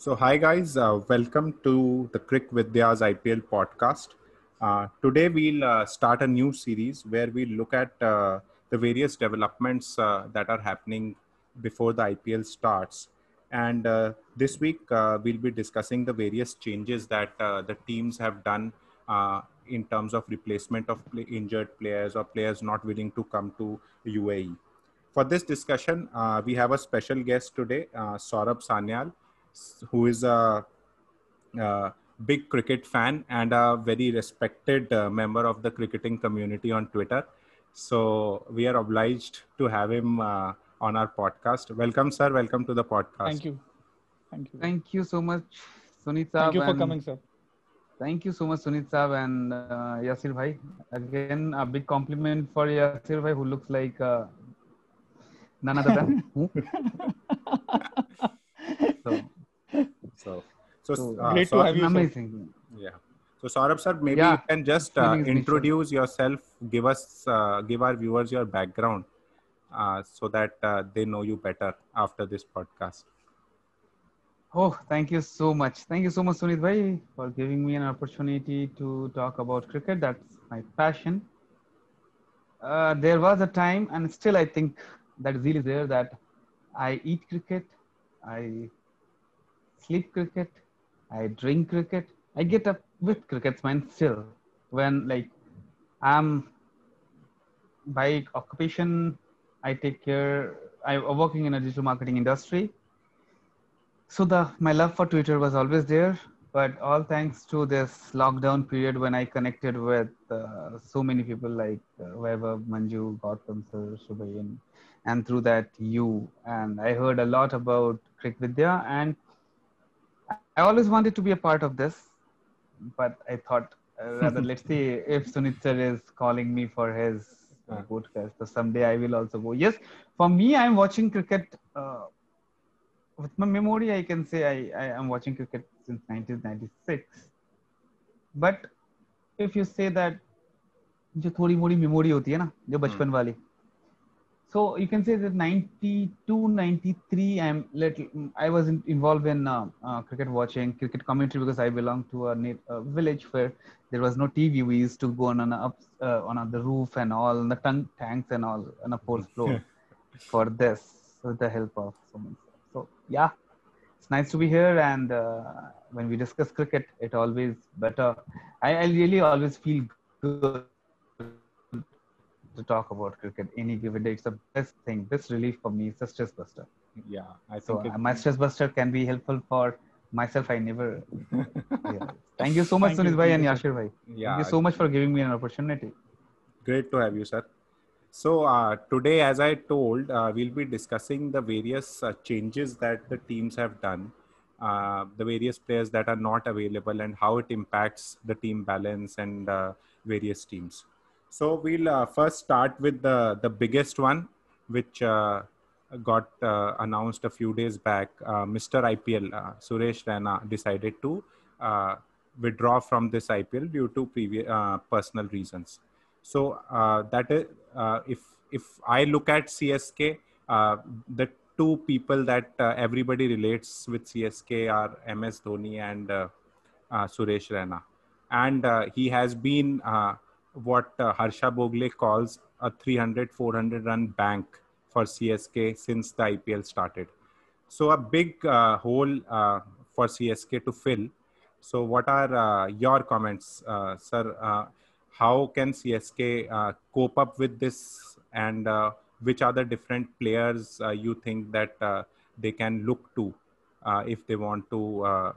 Hi guys, welcome to the Crick Vidya's IPL podcast. Today we'll start a new series where we look at the various developments that are happening before the IPL starts. And this week we'll be discussing the various changes that the teams have done in terms of replacement of injured players or players not willing to come to UAE. For this discussion, we have a special guest today, Saurabh Sanyal, who is a big cricket fan and a very respected member of the cricketing community on Twitter. So we are obliged to have him on our podcast. Welcome, sir. Welcome to the podcast. Thank you. Thank you. Thank you so much, Sunit Thank Saab. you for And coming, sir. thank you so much, Sunit Saab and Yasir Bhai. Again, a big compliment for Yasir Bhai, who looks like none other than who? So, Great to have you, sir. amazing. yeah. So Saurabh sir, maybe Yeah, you can just feeling is mutual. introduce yourself, give our viewers your background, so that they know you better after this podcast. Oh, thank you so much. Thank you so much, Sunit Bhai, for giving me an opportunity to talk about cricket. That's my passion. There was a time, and still I think that zeal is there, that I eat cricket, I sleep cricket, I drink cricket, I get up with cricket mind still. When like I'm by occupation, I take care. I'm working in a digital marketing industry, so the my love for Twitter was always there. But all thanks to this lockdown period when I connected with so many people like Vaibhav, Manju, Gautam sir, Shubhayan, and through that you, and I heard a lot about Crick Vidya, and I always wanted to be a part of this, but I thought rather let's see if Sunit sir is calling me for his podcast. So someday I will also go. Yes, for me, I'm watching cricket. With my memory, I can say I am watching cricket since 1996. But if you say that जो थोड़ी मोड़ी memory होती है ना जो बचपन वाली, so you can say that 92, 93, I was involved in cricket watching, cricket commentary, because I belong to a village where there was no TV. We used to go on the roof and all, on the tanks and all, on a fourth floor for this, with the help of someone. So yeah, it's nice to be here. And when we discuss cricket, it always better. I really always feel good to talk about cricket any given day. It's the best thing, best relief for me. It's a stress buster. Yeah, I So think my stress buster can be helpful for myself. I never realized. Thank you so much, Thank you. Sunit Bhai Thank and you, sir. Yashir Bhai. Thank yeah, you so much for giving me an opportunity. great to have you, sir. So today, as I told, we'll be discussing the various changes that the teams have done, the various players that are not available, and how it impacts the team balance and various teams. So we'll first start with the biggest one, which got announced a few days back. Mr. IPL, Suresh Raina, decided to withdraw from this IPL due to previous personal reasons. So that is, if I look at CSK, the two people that everybody relates with CSK are MS Dhoni and Suresh Raina, and he has been what Harsha Bogle calls a 300, 400 run bank for CSK since the IPL started. So a big hole for CSK to fill. So what are your comments, sir? How can CSK cope up with this, and which are the different players you think that they can look to if they want to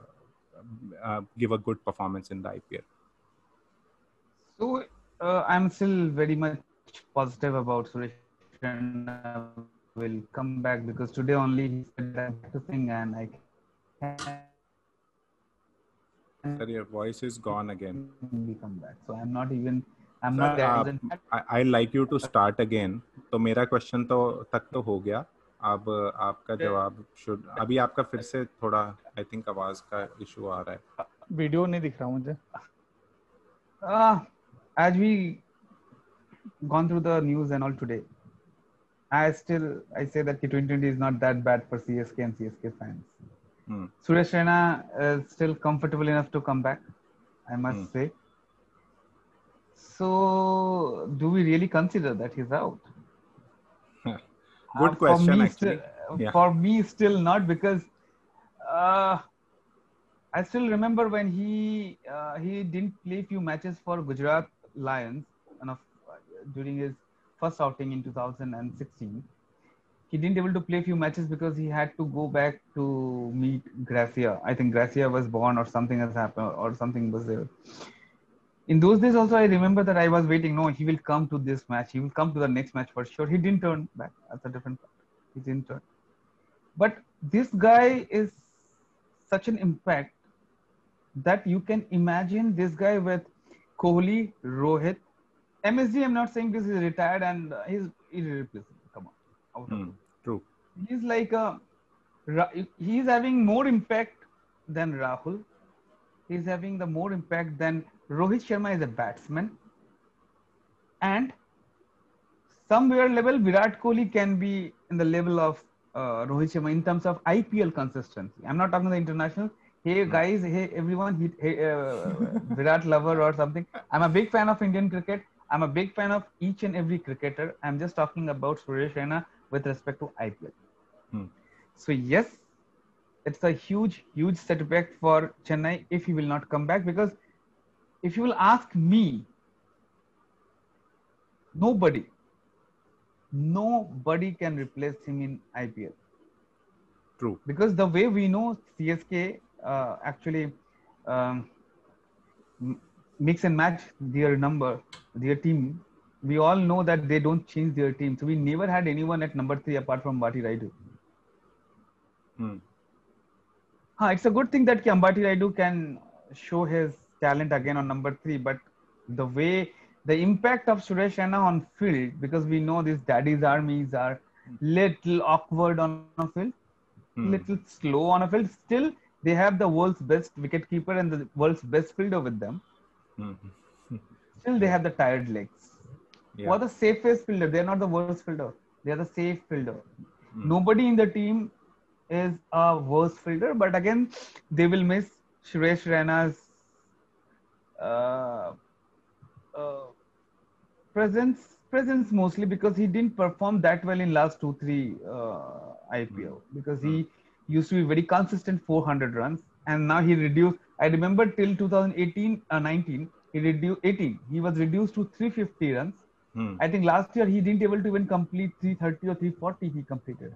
give a good performance in the IPL? So I'm still very much positive about Suresh Raina will come back, because today only he said that I'm practicing and I can be come Sir, your back. So voice is gone again. I'm not that sir bad. I like you to start again. तो मेरा question तो तक तो हो गया. अब आपका जवाब शुड अभी आपका फिर से थोड़ा आई थिंक आवाज का इशू आ रहा है. वीडियो नहीं दिख रहा मुझे. As we gone through the news and all today, I say that T20 is not that bad for CSK and CSK fans. Suresh Raina is still comfortable enough to come back, I must say. So, do we really consider that he's out? Good question, actually. For me, still not, because I still remember when he didn't play few matches for Gujarat Lions during his first outing in 2016. He didn't able to play few matches because he had to go back to meet Gracia. I think Gracia was born or something has happened or something was there. In those days also, I remember that I was waiting. No, he will come to this match. He will come to the next match for sure. He didn't turn back. That's a different part. He didn't turn. But this guy is such an impact that you can imagine this guy with Kohli, Rohit. MSG, I'm not saying this is retired and he's irreplaceable. Come on. True. He's like he's having more impact than Rahul. He's having the more impact than Rohit Sharma is a batsman. And somewhere level, Virat Kohli can be in the level of Rohit Sharma in terms of IPL consistency. I'm not talking the international. Hey guys, hey everyone, Virat lover or something. I'm a big fan of Indian cricket. I'm a big fan of each and every cricketer. I'm just talking about Suresh Raina with respect to IPL. So yes, it's a huge setback for Chennai if he will not come back, because if you will ask me, nobody can replace him in IPL. True. Because the way we know CSK actually mix and match their team, we all know that they don't change their team. So we never had anyone at number 3 apart from Ambati Rayudu. It's a good thing that Ambati Rayudu can show his talent again on number 3, but the impact of Suresh Raina on field, because we know these daddy's armies are little awkward on a field, little slow on a field. Still, they have the world's best wicketkeeper and the world's best fielder with them. Still, they have the tired legs. Who are the safest fielder? They are not the worst fielder. They are the safe fielder. Nobody in the team is a worse fielder, but again, they will miss Suresh Raina's presence mostly, because he didn't perform that well in last 2-3 IPL, because he used to be very consistent 400 runs, and now he reduced. I remember till 2018-19 he was reduced to 350 runs. I think last year he didn't able to even complete 330 or 340 he completed.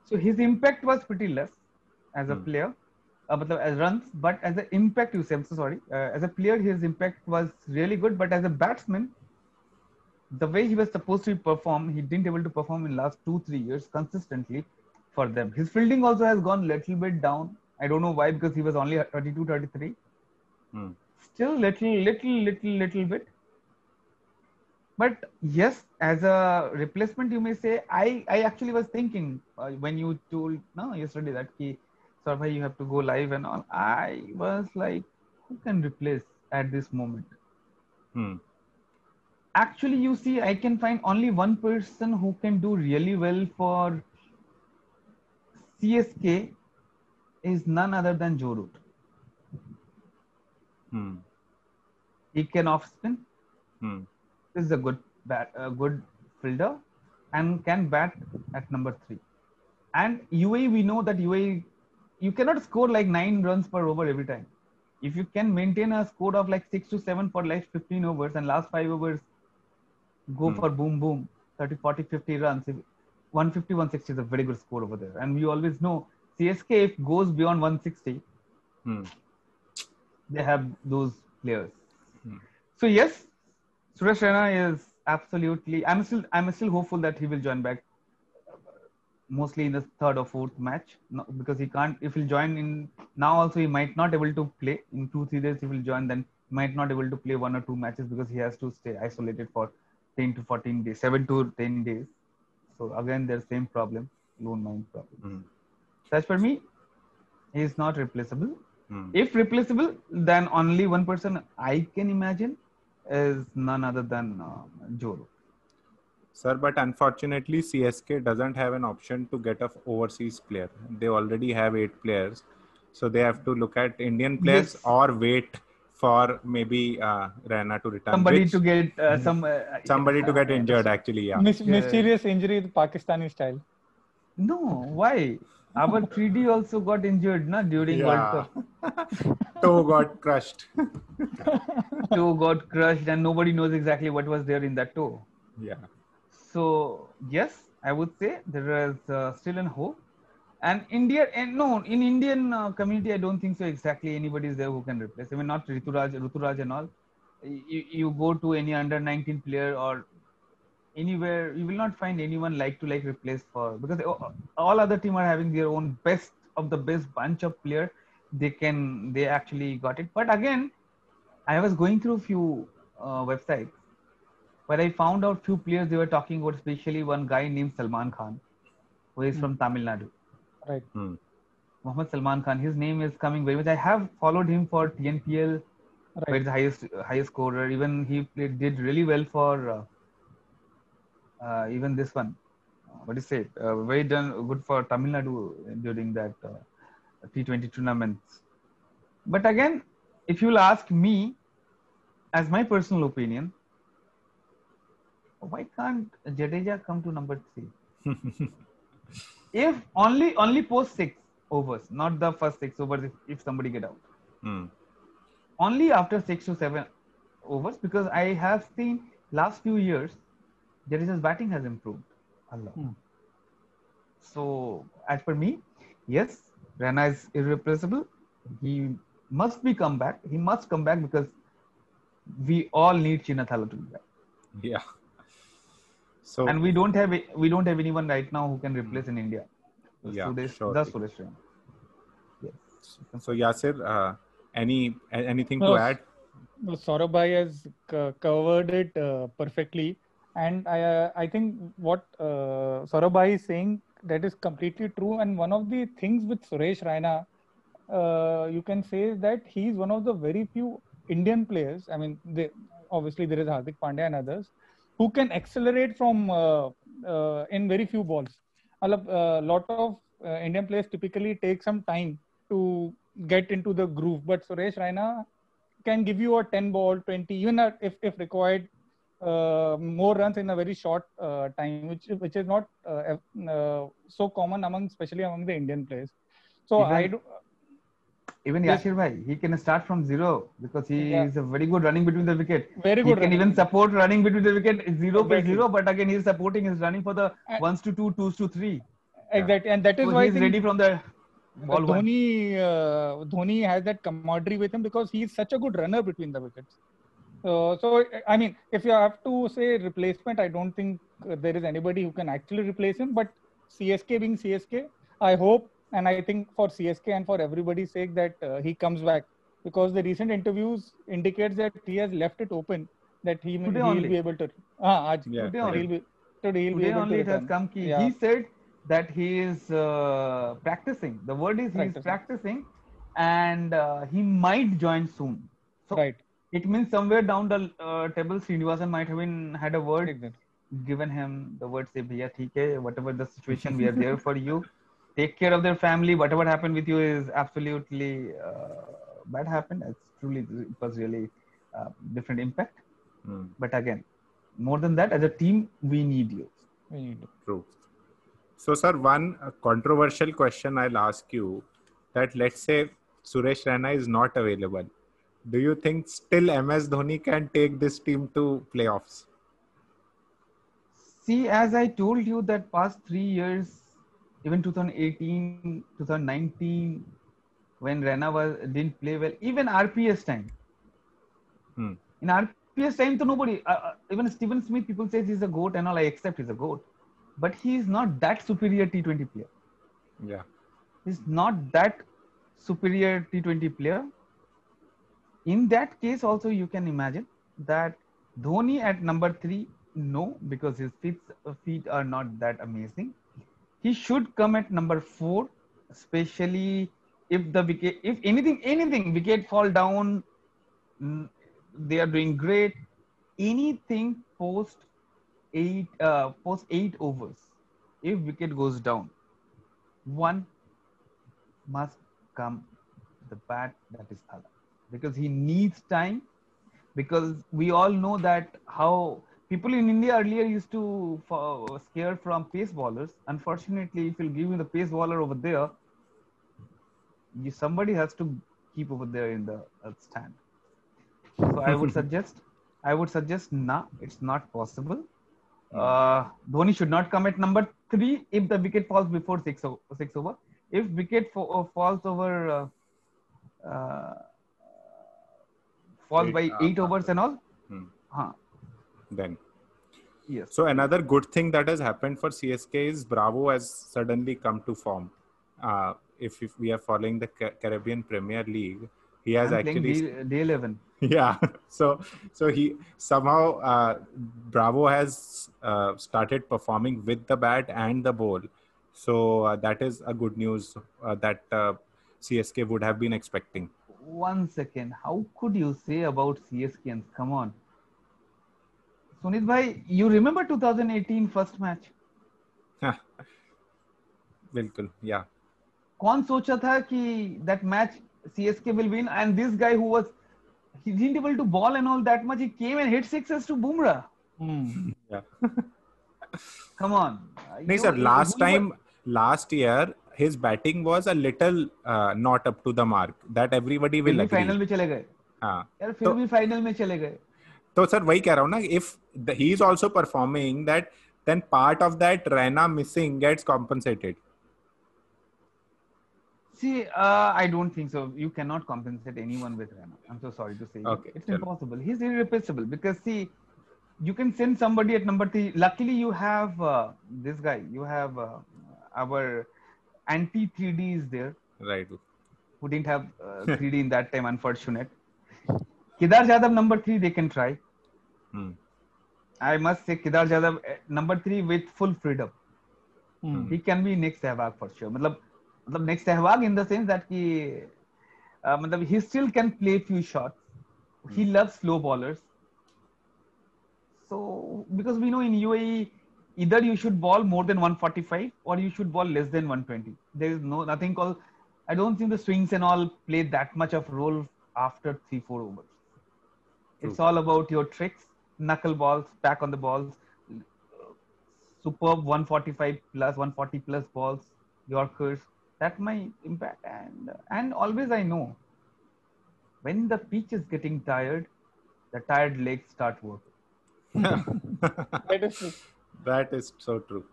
So his impact was pretty less as a player, as runs, but as an impact, you say, I'm so sorry. As a player, his impact was really good, but as a batsman, the way he was supposed to perform, he didn't able to perform in last 2-3 years consistently for them. His fielding also has gone little bit down. I don't know why, because he was only 32, 33. Still little bit. But yes, as a replacement, you may say, I actually was thinking when you told yesterday that Saurabh, you have to go live and all. I was like, who can replace at this moment? Actually, you see, I can find only one person who can do really well for CSK is none other than Joe Root. He can off spin. Is a good fielder and can bat at number 3. And UAE, we know that UAE, you cannot score like 9 runs per over every time. If you can maintain a score of like 6 to 7 for like 15 overs and last 5 overs go for boom, 30, 40, 50 runs, 150, 160 is a very good score over there. And we always know CSK, if goes beyond 160, they have those players. So yes, Suresh Raina is absolutely. I'm still hopeful that he will join back, mostly in the 3rd or 4th match. No, because he can't. If he'll join in now, also he might not able to play in 2-3 days. He will join, then he might not able to play 1 or 2 matches because he has to stay isolated for 10 to 14 days, 7 to 10 days. So again, there's same problem, lone mind problem. So as for me, he is not replaceable. If replaceable, then only one person I can imagine is none other than Joe Root. Sir, but unfortunately, CSK doesn't have an option to get an overseas player. They already have 8 players. So they have to look at Indian players Yes. or wait for maybe Raina to return. Somebody Which to get somebody to get I injured, understand. actually. Yeah. Mysterious injury, the Pakistani style. No, why? Our 3D also got injured na, during World Yeah. Cup. Toe got crushed. Toe got crushed and nobody knows exactly what was there in that toe. Yeah. So yes, I would say there is still an hope. And India, and no, in Indian community, I don't think so exactly anybody is there who can replace. I mean, not Ruturaj and all. You go to any under 19 player or anywhere, you will not find anyone like replace for, because all other team are having their own best of the best bunch of player. They actually got it. But again, I was going through few websites where I found out few players they were talking about, especially one guy named Salman Khan, who is from Tamil Nadu. Right. Mohammad Salman Khan, his name is coming very much. I have followed him for TNPL, where he's the highest scorer. Even he did really well for even this one. What do you say? Very good for Tamil Nadu during that T20 tournaments. But again, if you'll ask me, as my personal opinion, why can't Jadeja come to number 3? If only post 6 overs, not the first 6 overs if somebody get out. Only after 6 to 7 overs, because I have seen last few years Jadeja's batting has improved a lot. So as per me, yes, Raina is irreplaceable. He must come back. He must come back because we all need Chinnathala to be back. Yeah. So and we don't have anyone right now who can replace in India. Yeah, Suresh Raina. Yes. So Yasir, anything No, to add? Saurabh bhai has covered it perfectly, and I think what Saurabh bhai is saying, that is completely true. And one of the things with Suresh Raina, you can say, is that he is one of the very few Indian players. I mean, obviously there is Hardik Pandya and others who can accelerate from in very few balls. A lot of Indian players typically take some time to get into the groove, but Suresh Raina can give you a 10 ball, 20, even if required, more runs in a very short time, which is not so common especially among the Indian players. So even yes, Yashir bhai, he can start from zero because he yeah, is a very good running between the wicket. very He good can running. even support running between the wicket 0 by Exactly. 0, but again he is supporting his running for the Uh, 1s to 2, 2s to 3. Exactly, and that is So why he I is think ready from the ball 1. Dhoni has that camaraderie with him because he is such a good runner between the wickets. So I mean, if you have to say replacement, I don't think there is anybody who can actually replace him. But CSK being CSK, I hope, and I think for CSK and for everybody's sake, that he comes back, because the recent interviews indicates that he has left it open that Today he'll be only. able to. Yeah, Today today. only. Today he'll be Today able to only it has return. come key. Yeah, He said that he is practicing. The word is he is practicing, and he might join soon. So right. it means somewhere down the table, Srinivasan might have had a word Exactly. given him. The word say, "Bhaiya, theek hai, whatever the situation, we are there for you. Take care of their family. Whatever happened with you is absolutely bad happened. It was really different impact. But again, more than that, as a team, we need you." True. So, sir, one controversial question I'll ask you, that let's say Suresh Raina is not available. Do you think still MS Dhoni can take this team to playoffs? See, as I told you that past 3 years, even 2018, 2019, when didn't play well, even RPS time. In RPS time, to nobody, even Steven Smith, people say he's a GOAT and all, I accept he's a GOAT. But he is not that superior T20 player. Yeah. He's not that superior T20 player. In that case, also, you can imagine that Dhoni at number 3, no, because his feet are not that amazing. He should come at number 4, especially if the wicket, if anything, wicket fall down, they are doing great. Anything post 8 overs, if wicket goes down, one must come the bat, that is Thala, because he needs time. Because we all know that how people in India earlier used to scare from pace bowlers. Unfortunately, if you'll give me the pace bowler over there, somebody has to keep over there in the stand. So I would suggest, nah, it's not possible. Dhoni should not come at number 3 if the wicket falls before 6 over. If wicket falls over falls by 8 overs and all, then yes. So another good thing that has happened for CSK is Bravo has suddenly come to form. If we are following the Caribbean Premier League, he has actually day 11. Yeah, so he somehow Bravo has started performing with the bat and the ball. So that is a good news that CSK would have been expecting. 1 second, how could you say about CSKans? Come on, Sunit bhai, you remember 2018 first match? बिल्कुल, yeah. कौन सोचा था कि that match CSK will win, and this guy he didn't able to ball and all that much, he came and hit sixes to Bumrah. Yeah. Come on. No, sir, last year his batting was a little not up to the mark. That everybody will agree. Final में चले गए. हाँ. यार फिर भी final में चले गए. तो सर वही कह रहा हूँ ना, if he is also performing, that then part of that Raina missing gets compensated. See, I don't think so. You cannot compensate anyone with Raina. I'm so sorry to say. Okay, it's impossible. He's irreplaceable because see, you can send somebody at number 3. Luckily, you have this guy. You have our anti-3D is there. Right. Who didn't have 3D in that time, unfortunate. Kedar Jadhav number 3, they can try. I must say Kedar Jadhav number 3 with full freedom. He can be next Sehwag for sure. मतलब next Sehwag in the sense that he still can play few shots. He loves slow bowlers. So because we know in UAE, either you should bowl more than 145 or you should bowl less than 120. There is nothing called. I don't think the swings and all play that much of role after 3-4 overs. It's all about your tricks, knuckle balls, back on the balls, superb 145 plus, 140 plus balls, Yorkers. That might impact. And always I know when the pitch is getting tired, the tired legs start working. That is true. That is so true.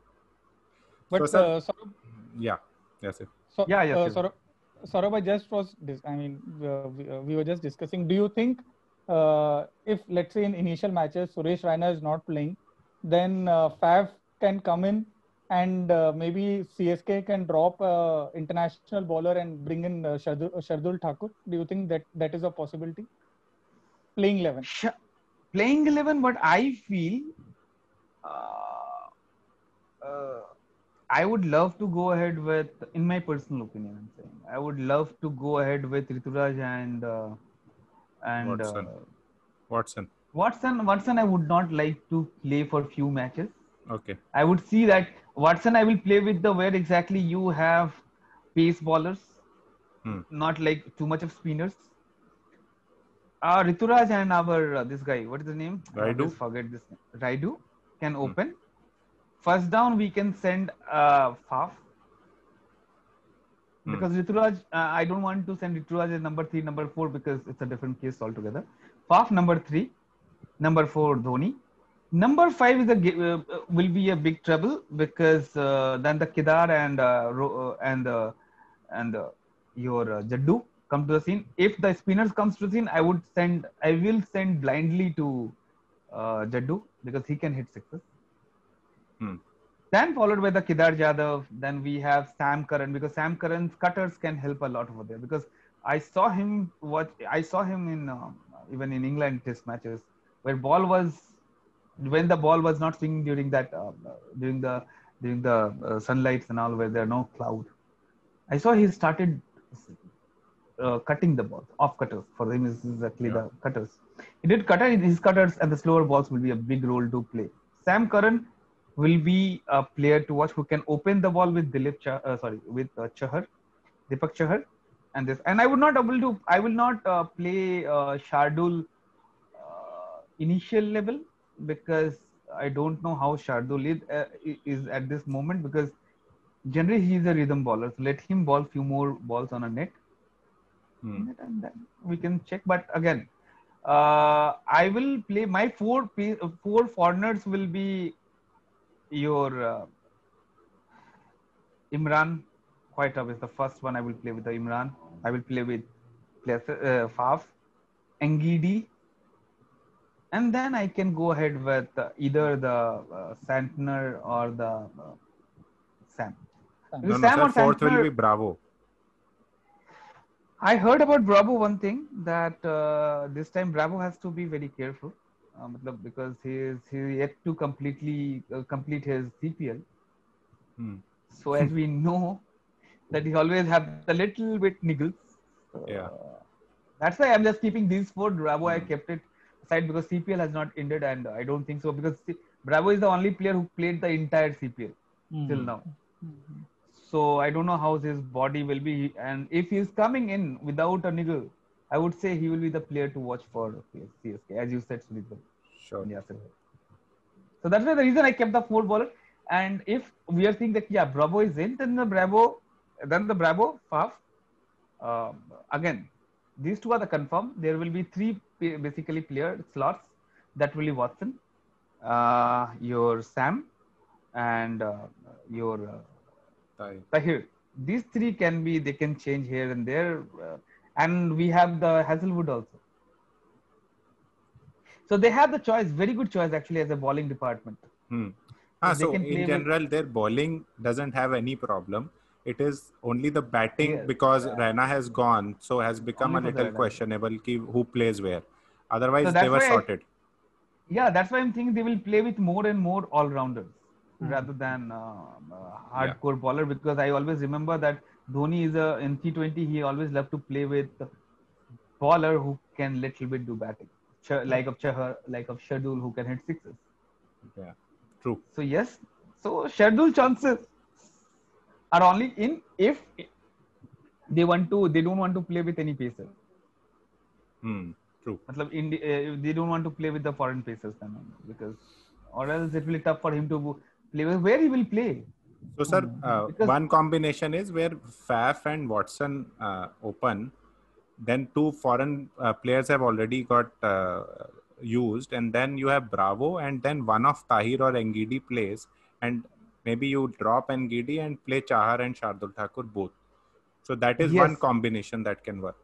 But so, yeah, yes, sir. So, yes. Saurabh, we were just discussing. Do you think if, let's say, in initial matches, Suresh Raina is not playing, then Faf can come in and maybe CSK can drop international bowler and bring in Shardul Thakur? Do you think that is a possibility? Playing 11. Playing 11, what I feel, I would love to go ahead with, in my personal opinion, I'm saying, I would love to go ahead with Rituraj and Watson. Watson, I would not like to play for few matches. Okay. I would see that Watson, I will play with where exactly you have pace bowlers, not like too much of spinners. Rituraj and our this guy, what is his name? Raidu. I forget this name. Raidu can open. First down, we can send Faf. Because Rituraj, I don't want to send Rituraj as number 3, number 4 because it's a different case altogether. Faf number 3, number 4 Dhoni. Number 5 is will be a big trouble because then the Kedar and your Jaddu come to the scene. If the spinners comes to the scene, I will send blindly to Jaddu because he can hit sixes. Then followed by the Kedar Jadhav, then we have Sam Curran because Sam Curran's cutters can help a lot over there because I saw him in even in England test matches where when the ball was not swinging during that during the sunlights and all where there are no cloud. I saw he started cutting the balls, off cutters. For him is exactly the cutters. He did his cutters and the slower balls will be a big role to play. Sam Curran will be a player to watch who can open the ball with Deepak Chahar, and this, and I will not play Shardul initial level, because I don't know how Shardul is at this moment, because generally he is a rhythm bowler. So let him bowl few more balls on a net, and then we can check. But again, I will play my four foreigners will be your Imran. Quite obvious. The first one I will play with the Imran. I will play with Faf, Ngidi, and then I can go ahead with either the Santner or the Sam. No, Because no, Sam sir. or Fourth will Santner, be Bravo. I heard about Bravo one thing, that this time Bravo has to be very careful, because he yet to completely complete his CPL. So as we know that he always have the little bit niggles. Yeah. That's why I'm just keeping these four. Bravo, I kept it aside because CPL has not ended, and I don't think so, because Bravo is the only player who played the entire CPL till now. So I don't know how his body will be, and if he's coming in without a niggle, I would say he will be the player to watch for CSK, as you said, Sunil. Sure. Yeah, sir. So that's why the reason I kept the four bowler. And if we are seeing that Bravo is in, then the Bravo, Faf. Again, these two are the confirmed. There will be three basically player slots. That will be Watson, your Sam, and your Tahir. These three they can change here and there, and we have the Hazelwood also. So they have the choice, very good choice actually as a bowling department. So in general, their bowling doesn't have any problem. It is only the batting, because Raina has gone, so has become a little questionable who plays where. Otherwise, they were sorted. That's why I'm thinking they will play with more and more all-rounders rather than hardcore bowler, because I always remember that Dhoni is in T20, he always loved to play with bowler who can little bit do batting, like of Shardul, who can hit sixes. Yeah, true. So yes, so Shardul chances are only in if they don't want to play with any pacer. True. They don't want to play with the foreign pacers then, because or else it will be tough for him to play. Where he will play? So, sir, one combination is where Faf and Watson open. Then two foreign players have already got used, and then you have Bravo, and then one of Tahir or Ngidi plays, and maybe you drop Ngidi and play Chahar and Shardul Thakur both. So that is one combination that can work.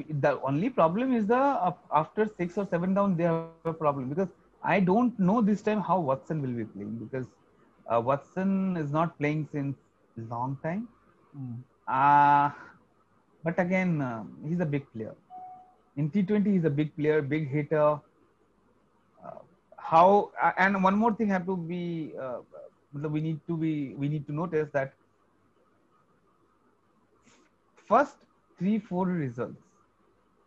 The only problem is after 6 or 7 down they have a problem, because I don't know this time how Watson will be playing, because Watson is not playing since long time. But again, he's a big player. In T20, he's a big player, big hitter. And one more thing have to be, we need to notice that first 3-4 results.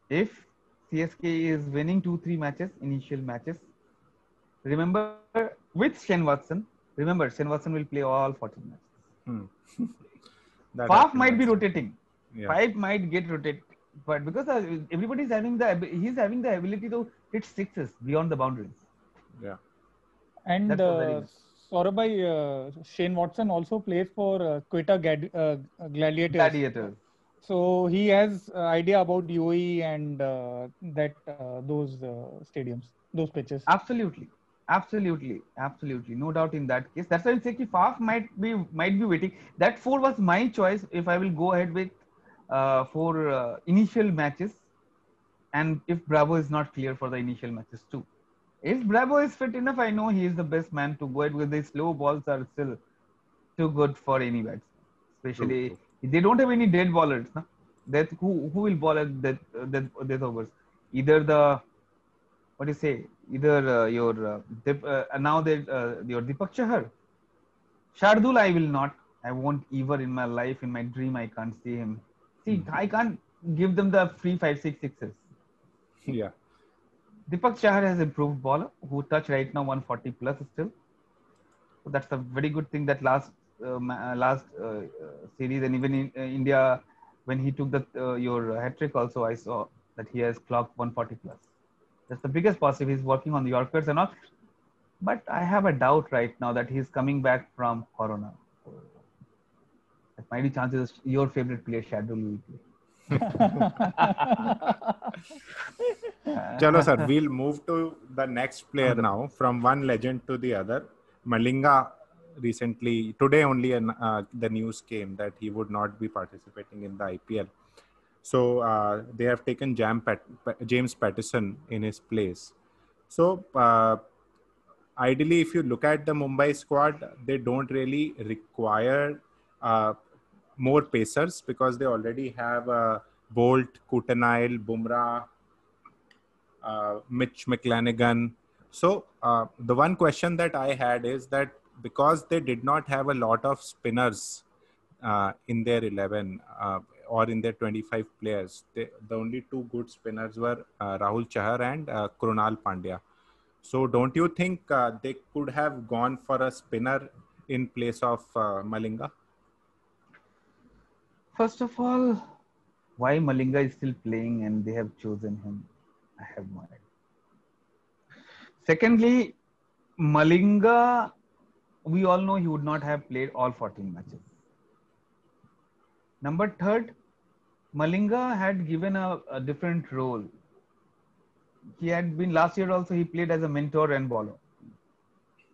If CSK is winning 2-3 matches, initial matches, remember with Shane Watson, Shane Watson will play all 14 matches. Faf might be rotating. Five might get rotated, but because everybody is he's having the ability to hit sixes beyond the boundaries. Yeah. And Saurabh, Shane Watson also plays for Quetta Gladiators. So he has idea about UAE and those stadiums, those pitches. Absolutely, no doubt in that case. That's why I'm saying Faf might be waiting. That 4 was my choice if I will go ahead with for initial matches, and if Bravo is not clear for the initial matches too. If Bravo is fit enough, I know he is the best man to go ahead, because the slow balls are still too good for any batsman. Especially they don't have any dead bowlers. No? That who will bowl at that overs? Either the what do you say? Either your Deepak Chahar, Shardul. I will not. I won't ever in my life, in my dream, I can't see him. See, I can't give them the free 5-6 sixes. Yeah. Deepak Chahar has improved bowler who touch right now 140 plus still. So that's a very good thing that last series, and even in India when he took your hat trick also, I saw that he has clocked 140 plus. That's the biggest positive. He's working on the Yorkers and all. But I have a doubt right now that he's coming back from Corona. It might be chances your favorite player, Shadul, will Chalo, sir, play. we'll move to the next player now, from one legend to the other. Malinga recently, today only, the news came that he would not be participating in the IPL. So they have taken James Patterson in his place. So ideally, if you look at the Mumbai squad, they don't really require more pacers because they already have Bolt, Kutanile, Bumrah, Mitch McLanigan. So the one question that I had is that because they did not have a lot of spinners in their 11 or in their 25 players, the only two good spinners were Rahul Chahar and Krunal Pandya. So don't you think they could have gone for a spinner in place of Malinga? First of all, why Malinga is still playing and they have chosen him, I have no idea. Secondly, Malinga, we all know he would not have played all 14 matches. Number third, Malinga had given a different role. He had been last year also, he played as a mentor and bowler.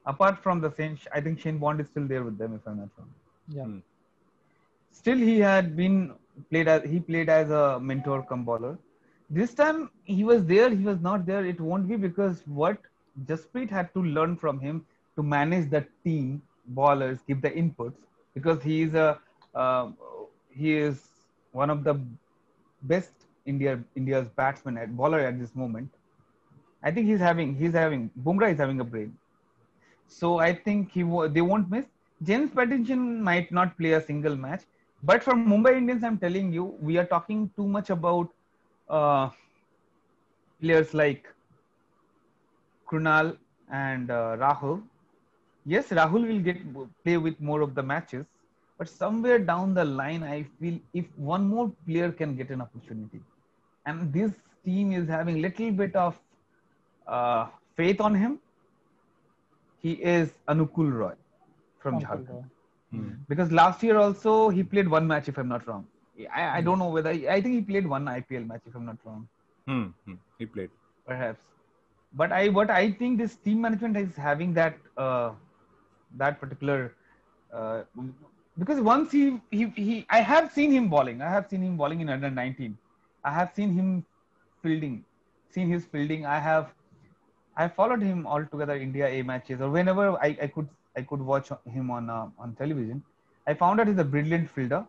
Apart from the Shane, I think Shane Bond is still there with them, if I'm not wrong. Yeah. Still, he had been played as a mentor come bowler. This time he was there, he was not there. It won't be because what Jasprit had to learn from him to manage the team bowlers, give the inputs, because he is one of the best India's batsman at bowler at this moment. I think he's having Bumrah is having a brain. So I think they won't miss. James Patterson might not play a single match, but for Mumbai Indians, I'm telling you, we are talking too much about players like Krunal and Rahul. Yes, Rahul will play with more of the matches, but somewhere down the line, I feel if one more player can get an opportunity, and this team is having little bit of faith on him, he is Anukul Roy from Jharkhand. Because last year also he played one match, if I'm not wrong. I don't know whether I think he played one IPL match, if I'm not wrong. He played Perhaps, but what I think this team management is having that particular because once he I have seen him bowling. I have seen him bowling in under 19. I have seen him seen his fielding. I followed him altogether India A matches, or whenever I could watch him on television. I found out he's a brilliant fielder.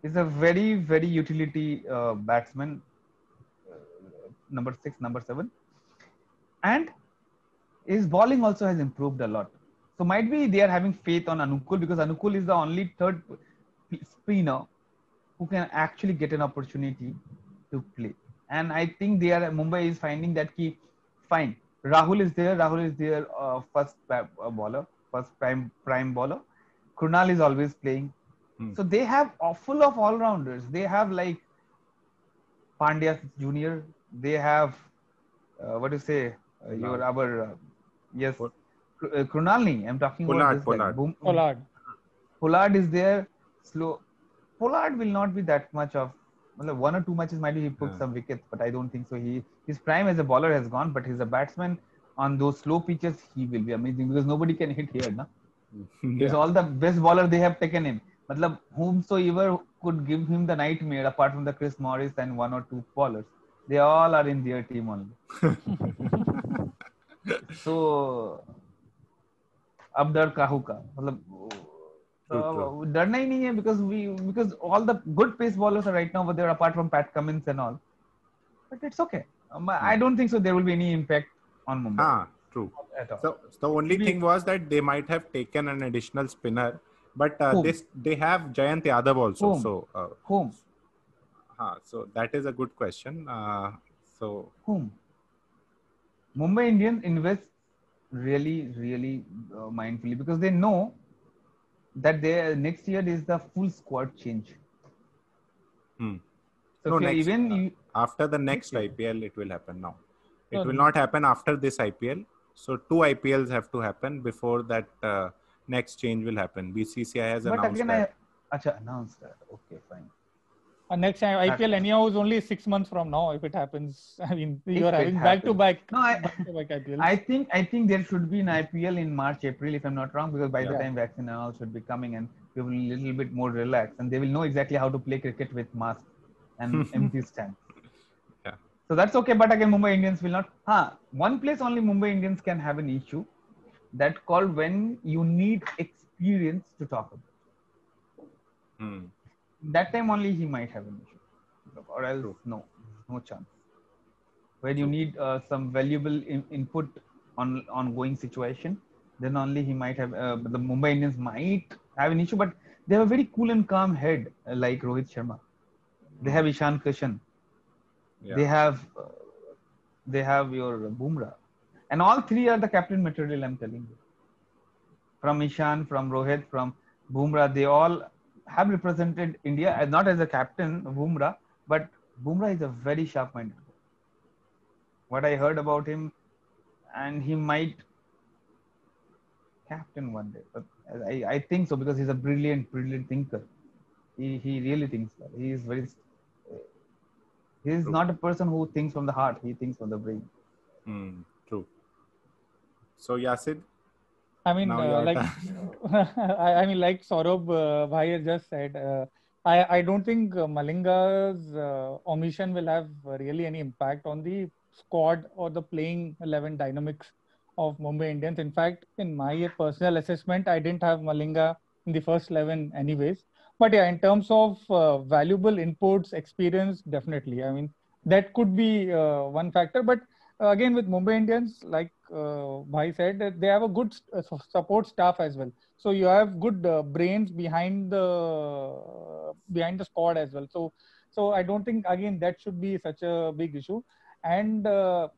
He's a very very utility batsman, number 6, number 7, and his bowling also has improved a lot. So might be they are having faith on Anukul because Anukul is the only third spinner who can actually get an opportunity to play. And I think Mumbai is finding that key. Fine, Rahul is there. Rahul is their first bowler, first prime bowler. Krunal is always playing. So they have full of all rounders. They have like Pandya Junior. They have what do you say? Yes, Krunalni. I'm talking about this guy. Pollard is there. Slow. Pollard will not be that much of. Well, one or two matches might be he put some wickets, but I don't think so. His prime as a bowler has gone, but he's a batsman on those slow pitches. He will be amazing because nobody can hit here, na? He's all the best bowler they have taken him. Matlab, whomsoever could give him the nightmare apart from the Chris Morris and one or two bowlers, they all are in their team only. So, अब डर काहू का मतलब डरना ही नहीं है because all the good pace bowlers are right now over there apart from Pat Cummins and all, but it's okay. I don't think so there will be any impact on Mumbai. True. So the only thing was that they might have taken an additional spinner, but they have Jayant Yadav also. Whom? So that is a good question. Whom? Mumbai Indians invest really mindfully because they know that next year is the full squad change. Hmm. So No, if you're next, even you, after the next year. IPL, it will happen now. It No, will no. not happen after this IPL. So 2 IPLs have to happen before that next change will happen. BCCI has But announced again, that. Acha, announced that. Okay, fine. Next time That IPL one. anyhow is only 6 months from now if it happens. I mean, you are If it having happens. No, back-to-back IPLs. I think there should be an IPL in March, April, if I'm not wrong, because by the Yeah. time vaccine and all should be coming and people will be a little bit more relaxed and they will know exactly how to play cricket with masks and empty stands. Yeah. So that's okay. But again, Mumbai Indians will not. One place only Mumbai Indians can have an issue, that called when you need experience to talk about. Hmm. That time only he might have an issue, or else True. no chance. When you True. need some valuable input on ongoing situation, then only he might have. The Mumbai Indians might have an issue, but they have a very cool and calm head like Rohit Sharma. They have Ishan Kishan. Yeah. They have your Bumrah, and all three are the captain material. I'm telling you. From Ishan, from Rohit, from Bumrah, they all have represented India, not as a captain, Bumrah, but Bumrah is a very sharp-minded guy. What I heard about him, and he might captain one day, but I think so because he's a brilliant thinker. He really thinks well. He is very. He is True. not a person who thinks from the heart. He thinks from the brain. True. So Yasid, I mean, now your like, turn. I mean, like Saurabh Bhai has just said, I don't think Malinga's omission will have really any impact on the squad or the playing 11 dynamics of Mumbai Indians. In fact, in my personal assessment, I didn't have Malinga in the first 11 anyways. But yeah, in terms of valuable inputs, experience, definitely. I mean, that could be one factor. But again, with Mumbai Indians, like Bhai said, that they have a good support staff as well. So you have good brains behind the squad as well. So I don't think again that should be such a big issue. And uh,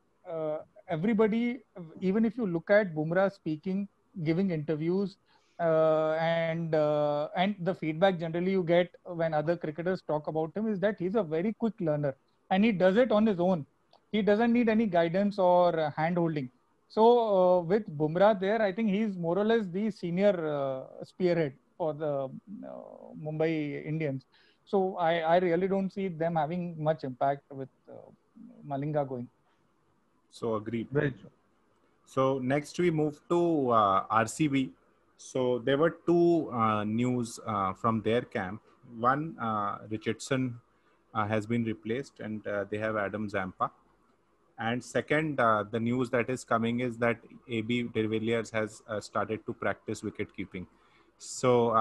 everybody, even if you look at Bumrah speaking, giving interviews, and the feedback generally you get when other cricketers talk about him is that he's a very quick learner and he does it on his own. He doesn't need any guidance or hand holding. So with Bumrah there, I think he's more or less the senior spearhead for the Mumbai Indians. So I really don't see them having much impact with Malinga going. So agreed. Very true. So next we move to RCB. So there were two news from their camp. One, Richardson has been replaced, and they have Adam Zampa. And second, the news that is coming is that AB de Villiers has started to practice wicket keeping. So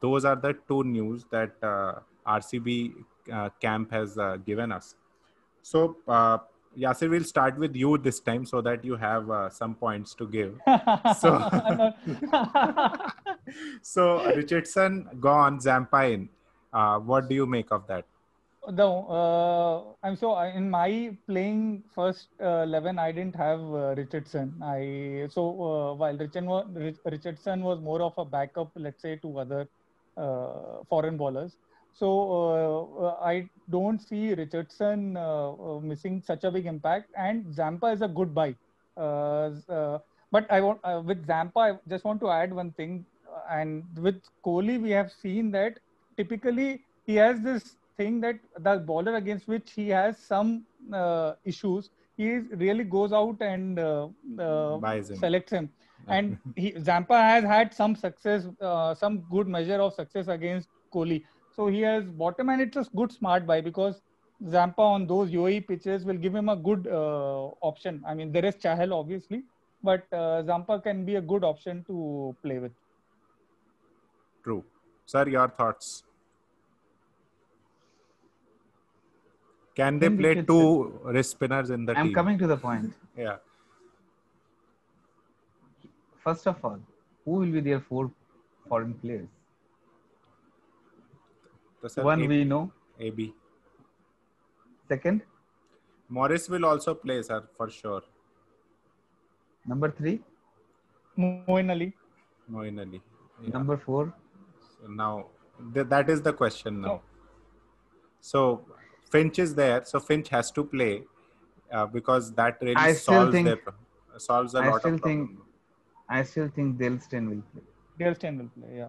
those are the two news that RCB camp has given us. So Yasir, we'll start with you this time so that you have some points to give. So, so Richardson gone, Zampa in. What do you make of that? I'm so in my playing first 11, I didn't have Richardson. While Richardson was more of a backup, let's say, to other foreign bowlers. So I don't see Richardson missing such a big impact. And Zampa is a good buy. But I want with Zampa, I just want to add one thing. And with Kohli, we have seen that typically he has this thing that the bowler against which he has some issues, he really goes out and Buys him. selects him. And Zampa has had some success, some good measure of success against Kohli. So he has bottom, and it's a good smart buy because Zampa on those UAE pitches will give him a good option. I mean, there is Chahal obviously, but Zampa can be a good option to play with. True. Sir, your thoughts? Can they Spin play wickets. two wrist spinners in the I'm team? coming to the point. Yeah. First of all, who will be their four foreign players? So, sir, One we know. AB. Second, Morris will also play, sir, for sure. number three, Moeen Ali. Moeen Ali. Yeah. number four. So now that is the question now. So Finch is there, so Finch has to play because that really I still solves think, solves a I lot still of think, problems. I still think Delston will play. Delston will play. Yeah.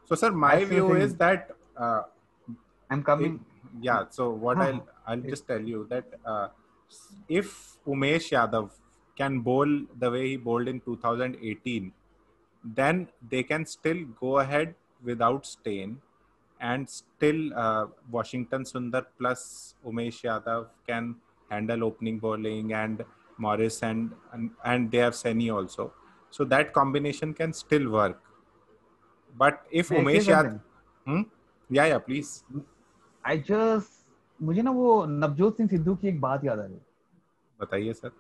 So, sir, I my still view is think that I'm if, coming. yeah. So what Huh. I'll just tell you that if Umesh Yadav can bowl the way he bowled in 2018, then they can still go ahead without Stain, and still Washington Sundar plus Umesh Yadav can handle opening bowling, and Morris and they have Seni also. So that combination can still work. But if May I say Umesh Yadav, something? hmm? Yeah, please. I just, मुझे ना वो नवजोत सिंह सिद्धू की एक बात याद आ रही. बताइए sir.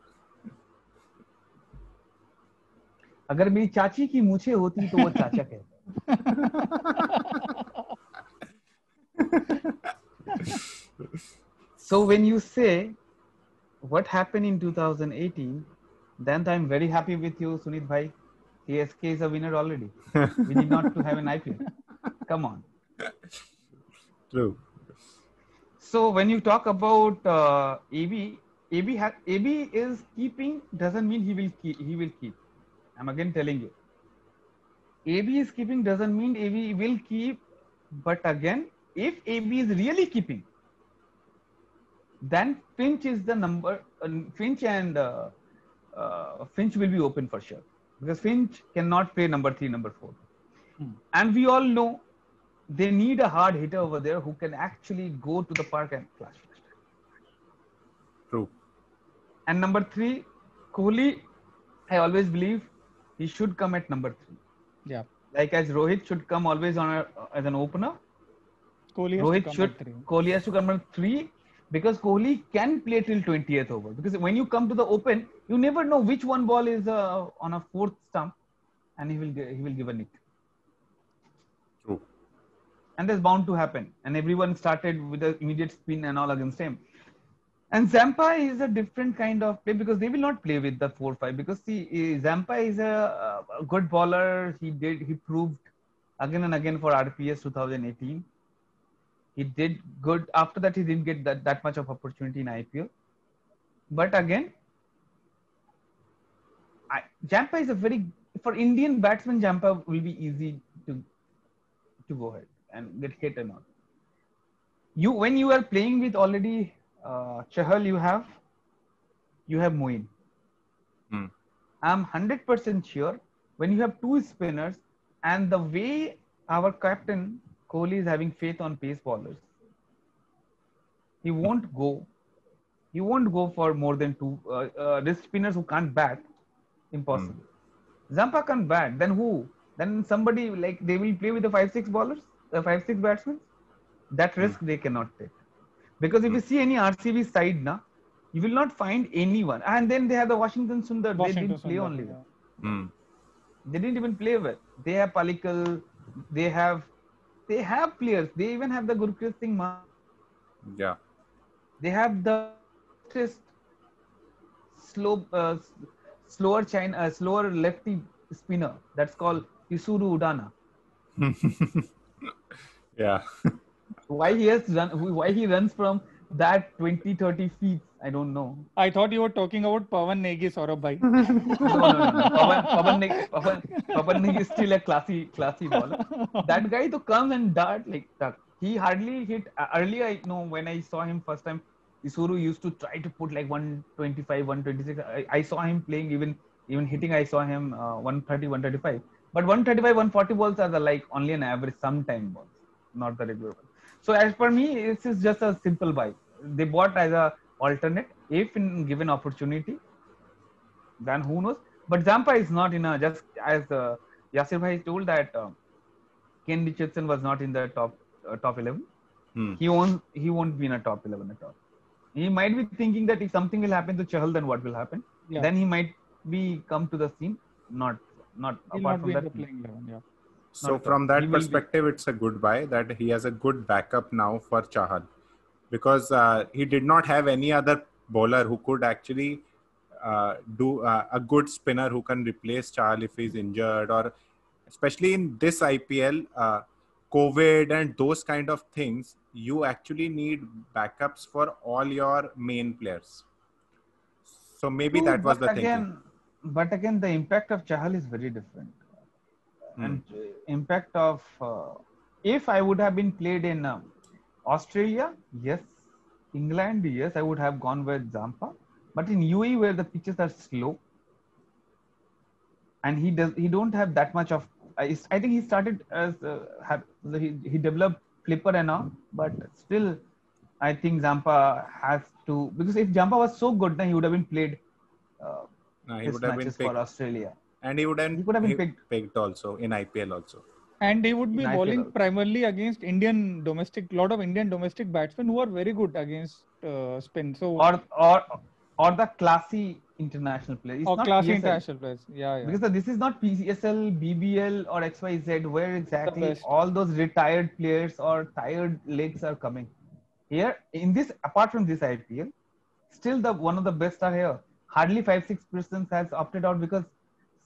अगर मेरी चाची की मूछें होती तो वो चाचा कहता. So when you say what happened in 2018, then I'm very happy with you, Sunit bhai. KSK is a winner already. We need not to have an IPL. Come on. True. So when you talk about AB, AB is keeping doesn't mean he will keep. He will keep. I'm again telling you. AB is keeping doesn't mean AB will keep. But again, if AB is really keeping, then Finch is the number. Finch and Finch will be open for sure, because Finch cannot play number 3, number 4. And we all know they need a hard hitter over there who can actually go to the park and clash. True. And number 3, Kohli, I always believe he should come at number 3. Yeah. Like as Rohit should come always on as an opener. Kohli has to come at 3, because Kohli can play till 20th over. Because when you come to the open, you never know which one ball is on a 4th stump, and he will give a nick. True. And that's bound to happen. And everyone started with the immediate spin and all against him. And Zampa is a different kind of play, because they will not play with the 4-5. Because see, Zampa is a good bowler. He proved again and again for RPS 2018. He did good. After that, he didn't get that much of opportunity in IPL. But again, Zampa is for Indian batsmen, Zampa will be easy to go ahead and get hit and all. When you are playing with already Chahal, you have Moeen. I'm 100% sure when you have 2 spinners, and the way our captain Kohli is having faith on pace bowlers, he won't go for more than 2 wrist spinners who can't bat. Impossible. Zampa can't bat. Then who? Then somebody like they will play with the 5-6 bowlers, 5-6 batsmen. That risk they cannot take. Because if you see any RCB side now, you will not find anyone. And then they have the Washington Sundar. They didn't play only. They didn't even play well. They have Palikal. They have players. They even have the Gurpreet Singh. Yeah. They have the slower lefty spinner. That's called Isuru Udana. Yeah. Why he runs from that 20-30 feet, I don't know. I thought you were talking about Pawan Negi, Saurabh bhai. No. Pawan Negi is still a classy bowler. That guy to come and dart like that. He hardly hit. Earlier, I know when I saw him first time, Isuru used to try to put like 125, 126. I saw him playing, even hitting. I saw him 130, 135. But 135, 140 balls are like only an average sometime balls, not the regular ones. So as per me, this is just a simple buy. They bought as a alternate. If in given opportunity, then who knows? But Zampa is not in a, just as Yasir bhai told that Ken Richardson was not in the top 11. He won't be in a top 11 at all. He might be thinking that if something will happen to Chahal, then what will happen? Yeah. Then he might be come to the scene. Not apart from that. Playing 11, yeah. So from that perspective, it's a good buy that he has a good backup now for Chahal, because he did not have any other bowler who could actually do a good spinner who can replace Chahal if he's injured, or especially in this IPL, COVID and those kind of things, you actually need backups for all your main players. So maybe True, that was the thinking. but again, the impact of Chahal is very different. And impact of if I would have been played in Australia, yes. England, yes, I would have gone with Zampa. But in UAE, where the pitches are slow, and he don't have that much of. I think he started as he developed flipper and all, but still, I think Zampa has to, because if Zampa was so good, then he would have been played He would have been matches for picked, Australia. and he would have been picked also in IPL also. And he would In be IPL bowling also. primarily against lot of Indian domestic batsmen who are very good against spin. So or the classy international players. It's or not classy PSL. international players. Yeah. Because this is not PSL, BBL or XYZ where exactly best. all those retired players or tired legs are coming. Here in this, apart from this IPL, still the one of the best are here. Hardly 5-6% has opted out because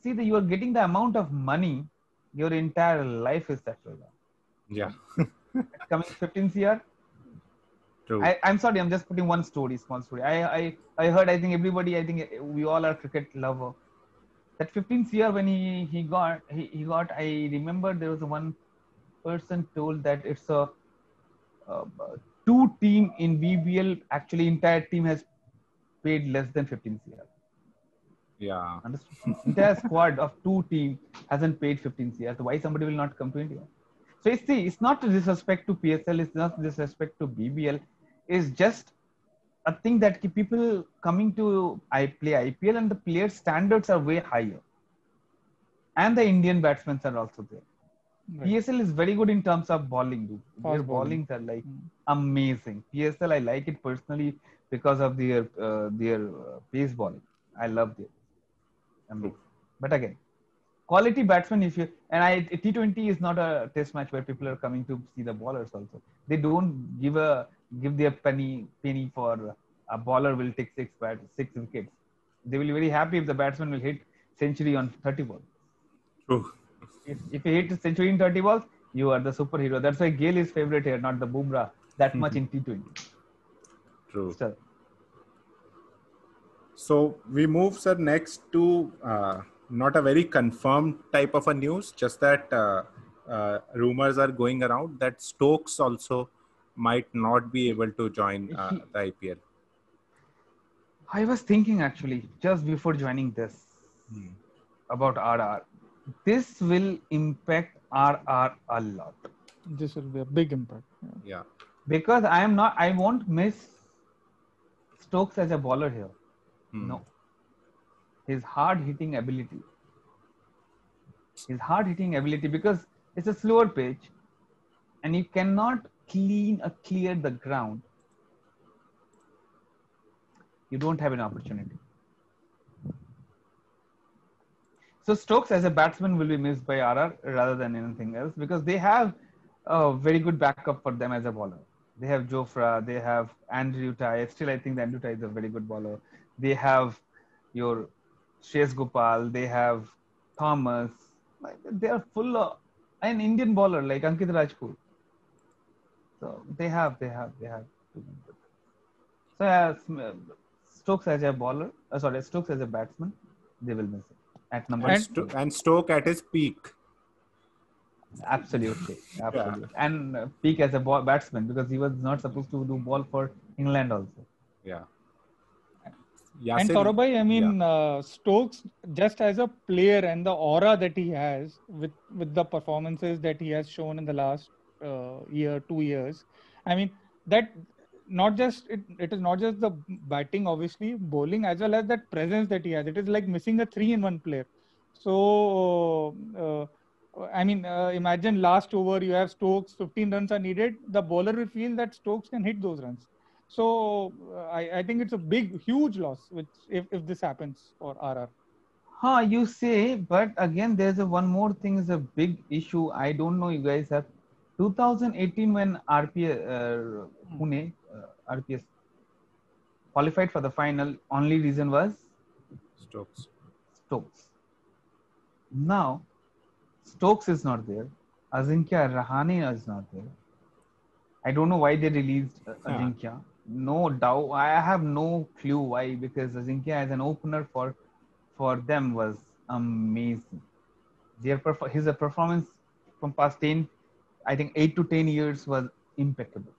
see that you are getting the amount of money your entire life is settled on. Yeah. Coming 15 CR. True. I'm sorry, I'm just putting one story, small story. I heard, I think everybody, I think we all are cricket lover. That 15th year when he got, I remember there was one person told that it's a two team in BBL, actually entire team has paid less than 15th year. Yeah. Understood? Entire squad of two team hasn't paid 15th year. So why somebody will not come to India? So it's not disrespect to PSL, it's not disrespect to BBL. It's just a thing that people coming to play IPL and the player standards are way higher. And the Indian batsmen are also there. Right. PSL is very good in terms of bowling. Dude. Their bowlings are like amazing. PSL, I like it personally because of their pace bowling. I love it. Amazing. But again, quality batsmen, T20 is not a test match where people are coming to see the bowlers also. They don't give their penny for a bowler will take 6 wickets. They will be very happy if the batsman will hit century on 30 balls. True. If you hit a century in 30 balls, you are the superhero. That's why Gale is favorite here, not the Bumrah that much in T20. True. Still. So we move, sir, next to not a very confirmed type of a news, just that rumors are going around that Stokes also might not be able to join the IPL. I was thinking actually just before joining this about RR. This will impact RR a lot. This will be a big impact. Yeah. Because I won't miss Stokes as a bowler here. No. His hard hitting ability. Because it's a slower pitch and you cannot clear the ground. You don't have an opportunity. So Stokes as a batsman will be missed by RR rather than anything else because they have a very good backup for them as a bowler. They have Jofra, they have Andrew Ty. Still, I think Andrew Ty is a very good bowler. They have your Shreyas Gopal, they have Thomas. They are full of an Indian bowler like Ankit Rajput. So they have. So Stokes as a bowler, Stokes as a batsman, they will miss it. At number and Stoke at his peak. Absolutely. Yeah. And peak as a batsman because he was not supposed to do ball for England also. Yeah. And Saurabh, I mean, Stokes just as a player and the aura that he has with the performances that he has shown in the last 2 years. I mean, that not just it is not just the batting, obviously, bowling as well as that presence that he has. It is like missing a 3-in-1 player. So, I mean, imagine last over you have Stokes, 15 runs are needed. The bowler will feel that Stokes can hit those runs. So I think it's a huge loss if this happens for RR. You say, but again, there's one more thing is a big issue. I don't know you guys have. 2018 when RPS qualified for the final, only reason was Stokes. Now, Stokes is not there. Ajinkya Rahane is not there. I don't know why they released Ajinkya. No doubt. I have no clue why, because Ajinkya as an opener for them was amazing. His performance from past 10, I think 8 to 10 years was impeccable,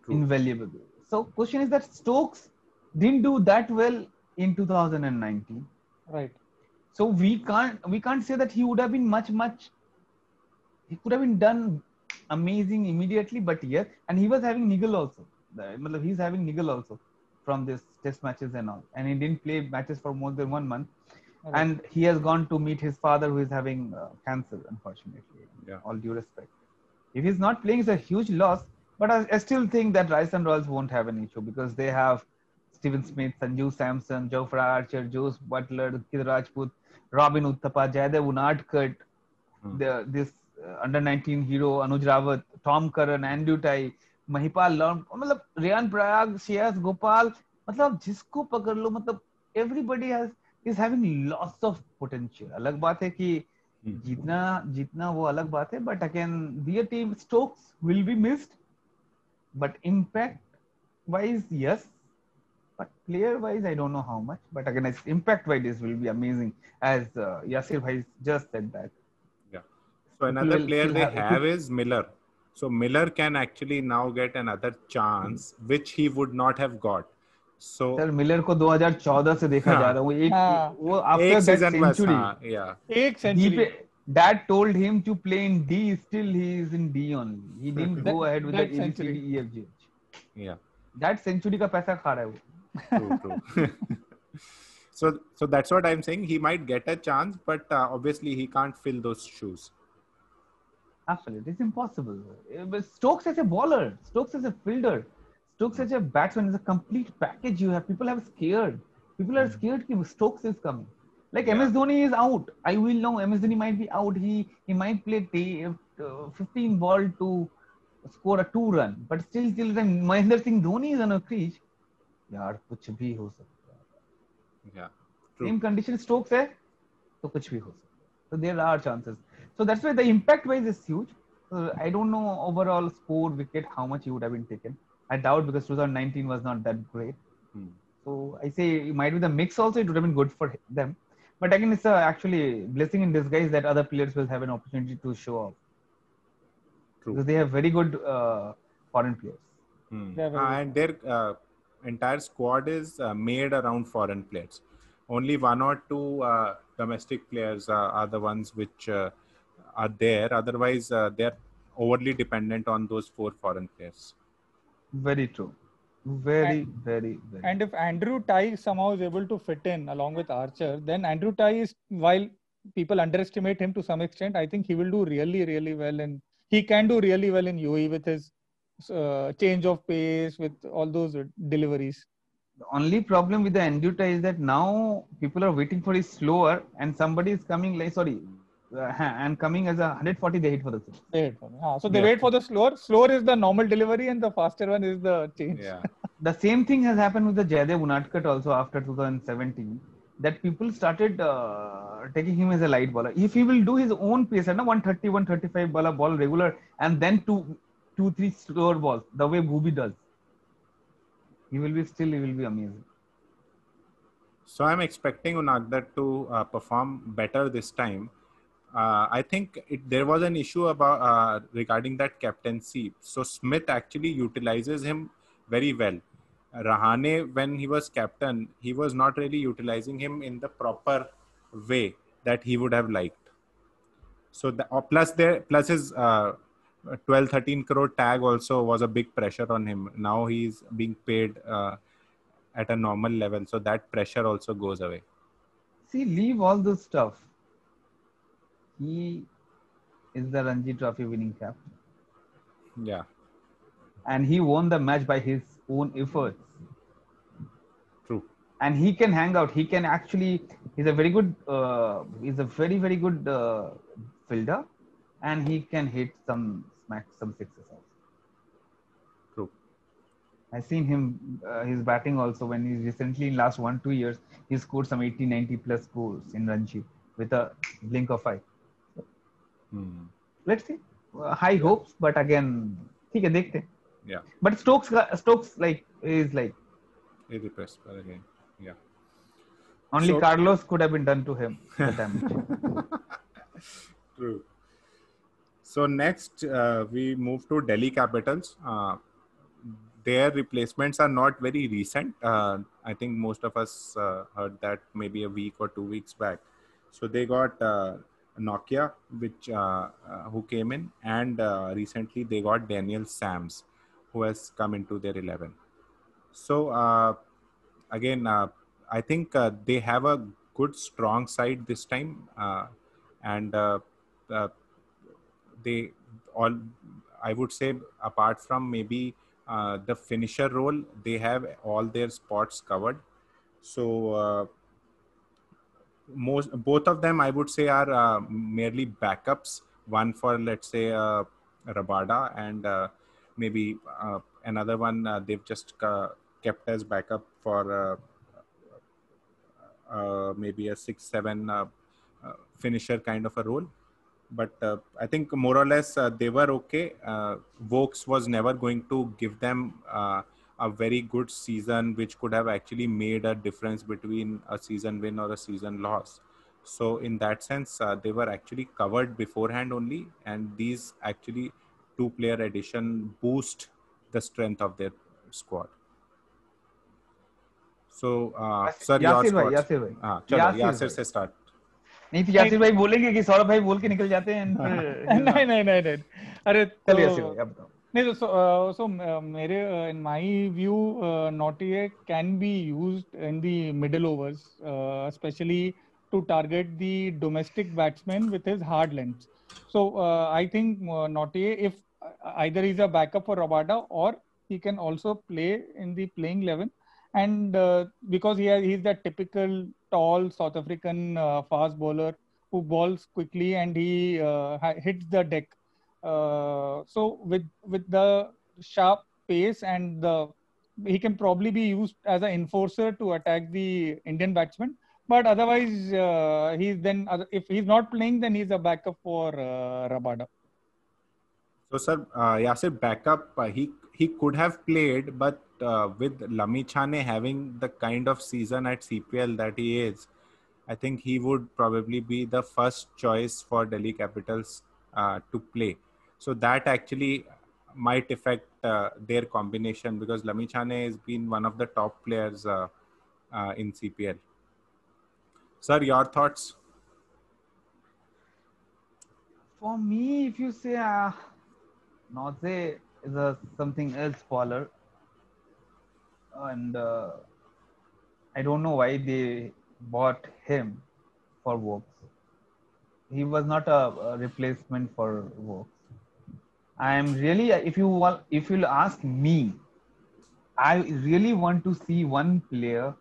invaluable. So question is that Stokes didn't do that well in 2019. Right. So we can't say that he would have been much. He could have been done amazing immediately, but yes, and he was having niggle also. He's having niggle also from this test matches and all, and he didn't play matches for more than 1 month. Right. And he has gone to meet his father, who is having cancer, unfortunately. Yeah. All due respect. If he's not playing, it's a huge loss. But I still think that Rajasthan Royals won't have an issue because they have Steven Smith, Sanju Samson, Jofra Archer, Jose Butler, Kid Rajput, Robin Uthappa, Jaydev Unadkat, this under 19 hero Anuj Rawat, Tom Curran, Andrew Tai, Mahipal Lorne, मतलब Ryan Prayag, Shreyas Gopal, मतलब जिसको पकड़ लो, मतलब everybody is having lots of potential. अलग बात है कि जीतना वो अलग बात है, but again their team Stokes will be missed, but impact wise yes, but player wise I don't know how much, but again impact wise this will be amazing, as Yasir Bhai just said that. Yeah. So another player they have is Miller. So Miller can actually now get another chance which he would not have got. So sir Miller को 2014 से देखा जा रहा है, वो after that century, एक century, Dad told him to play in D, still he is in D only. He didn't go ahead with the ABCD EFGH. Yeah. That century का पैसा खा रहा है वो. True. So that's what I'm saying. He might get a chance, but obviously he can't fill those shoes. Absolutely, it's impossible. But Stokes as a bowler, Stokes as a fielder, Stokes as a batsman is a complete package. People are scared that Stokes is coming. Like MS Dhoni is out. I will know MS Dhoni might be out. He might play 15 ball to score a 2-run, but still Mahendra Singh Dhoni is on a crease. यार कुछ भी हो सकता है. Yeah. Same condition Stokes है, तो कुछ भी हो सकता है. So there are chances. So that's why the impact wise is huge. I don't know overall score wicket how much he would have been taken. I doubt, because 2019 was not that great. So I say it might be the mix also, it would have been good for them. But again, it's actually blessing in disguise that other players will have an opportunity to show off. True. Because they have very good foreign players. And their entire squad is made around foreign players. Only one or two domestic players are the ones which are there. Otherwise, they're overly dependent on those 4 foreign players. Very true. Very. And if Andrew Tye somehow is able to fit in along with Archer, then Andrew Tye is, while people underestimate him to some extent, I think he will do really, really well. And he can do really well in UAE with his change of pace, with all those deliveries. The only problem with the Andrew Tye is that now people are waiting for his slower, and somebody is coming and coming as a 140, they hit for the six. So they wait for the slower. Slower is the normal delivery and the faster one is the change. Yeah. The same thing has happened with the Jaydev Unadkat also after 2017. That people started taking him as a light bowler. If he will do his own pace, 130, 135 ball regular, and then 2-3 slower balls, the way Bhubi does, he will be amazing. So I'm expecting Unadkat to perform better this time. I think there was an issue about regarding that captaincy. So Smith actually utilizes him very well. Rahane, when he was captain, he was not really utilizing him in the proper way that he would have liked. So plus his 12-13 crore tag also was a big pressure on him. Now he's being paid at a normal level, so that pressure also goes away. See, leave all this stuff. He is the Ranji Trophy winning captain. Yeah. And he won the match by his own efforts. True. And he can hang out. He can actually, he's a very good, he's a very, very good fielder. And he can hit some sixes also. True. I've seen him, his batting also, when he's recently in last 1-2 years, he scored some 80-90 plus goals in Ranji with a blink of eye. Let's see. High hopes, but again, ठीक है देखते हैं. Yeah, But Stokes like is like irrepressible again. Yeah. only So Carlos could have been done to him the damage. true. So next, we move to Delhi Capitals. Their replacements are not very recent. I think most of us heard that maybe a week or 2 weeks back. So they got Nokia, which who came in, and recently they got Daniel Sams, who has come into their 11. So again, I think they have a good, strong side this time, and uh, they all, I would say, apart from maybe the finisher role, they have all their spots covered. So most both of them, I would say, are merely backups. One for, let's say, Rabada, and maybe another one they've just kept as backup for maybe a 6-7 finisher kind of a role. But I think more or less they were okay. Vokes was never going to give them a very good season, which could have actually made a difference between a season win or a season loss. So in that sense, they were actually covered beforehand only, and these actually two-player addition boost the strength of their squad. So, sir, your thoughts? Yasir भाई चलो यासिर से start. नहीं तो यासिर भाई बोलेंगे कि सौरभ भाई बोल के निकल जाते हैं फिर नहीं अरे चलिए यासिर भाई आप बताओ. नहीं so मेरे in my view Naughty can be used in the middle overs, especially to target the domestic batsman with his hard lengths. So I think Naughty, if either he's a backup for Rabada or he can also play in the playing 11, and because he's that typical tall South African fast bowler who balls quickly and he hits the deck. So with the sharp pace and he can probably be used as an enforcer to attack the Indian batsman. But otherwise, if he's not playing, then he's a backup for Rabada. So, sir, Yasir, backup, he could have played, but with Lamichhane having the kind of season at CPL that he is, I think he would probably be the first choice for Delhi Capitals to play. So that actually might affect their combination, because Lamichhane has been one of the top players in CPL. Sir, your thoughts? For me, if you say Naze is a something else bowler, and I don't know why they bought him for Vokes. He was not a replacement for Vokes. I am really, if you'll ask me, I really want to see one player